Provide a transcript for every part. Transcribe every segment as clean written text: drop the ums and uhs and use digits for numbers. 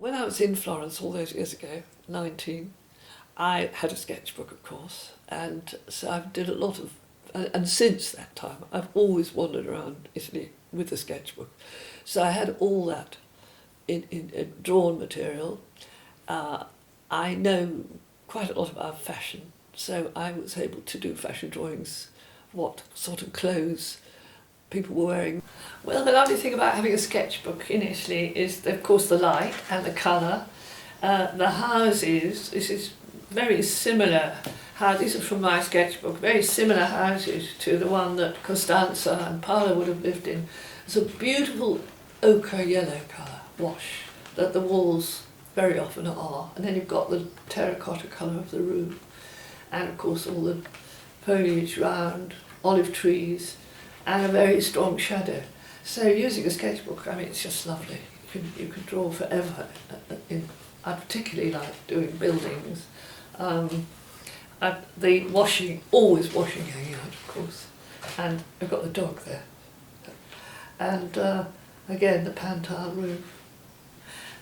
When I was in Florence all those years ago, 19, I had a sketchbook, of course, and so I did a lot of, and since that time, I've always wandered around Italy with a sketchbook. So I had all that in drawn material. I know quite a lot about fashion, so I was able to do fashion drawings, what sort of clothes people were wearing. Well, the lovely thing about having a sketchbook in Italy is, of course, the light and the colour. The houses, this is very similar, these are from my sketchbook, very similar houses to the one that Costanza and Paolo would have lived in. It's a beautiful ochre yellow colour wash that the walls very often are, and then you've got the terracotta colour of the roof, and of course all the foliage round, olive trees, and a very strong shadow. So using a sketchbook, I mean, it's just lovely. You can draw forever. I particularly like doing buildings. The washing, always washing hanging out, of course, and I've got the dog there. And again, the pan-tile roof.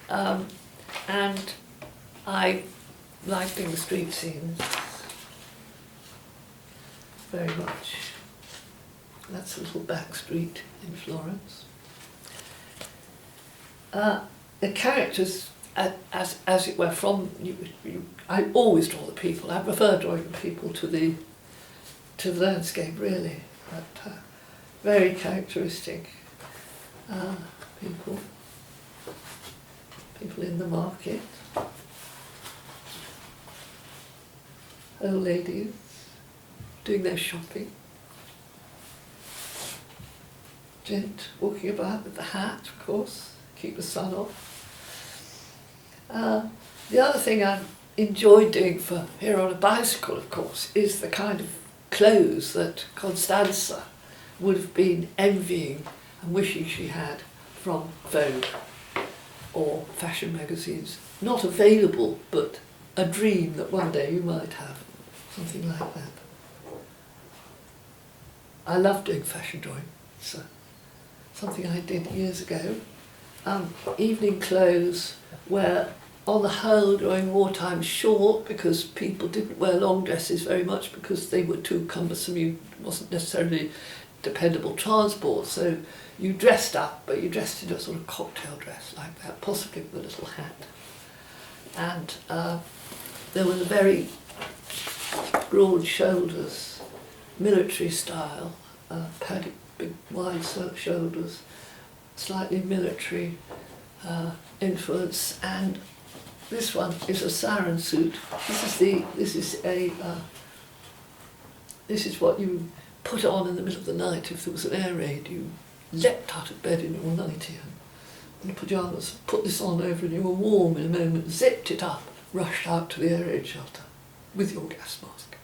And I like doing the street scenes very much. That's a little back street in Florence. The characters, as it were, from I always draw the people. I prefer drawing the people to the landscape, really. But very characteristic people in the market, old ladies doing their shopping. Gent walking about with the hat, of course, keep the sun off. The other thing I've enjoyed doing for Here on a Bicycle, of course, is the kind of clothes that Costanza would have been envying and wishing she had from Vogue or fashion magazines. Not available, but a dream that one day you might have, something like that. I love doing fashion drawing. So something I did years ago. Evening clothes were on the whole during wartime short, because people didn't wear long dresses very much because they were too cumbersome. It wasn't necessarily dependable transport, so you dressed up, but you dressed in a sort of cocktail dress like that, possibly with a little hat. And there were the very broad shoulders, military style, padded, big wide shoulders, slightly military influence. And this one is a siren suit. This is what you put on in the middle of the night if there was an air raid. You leapt out of bed in your nightie and pyjamas, put this on over, and you were warm in a moment, zipped it up, rushed out to the air raid shelter with your gas mask.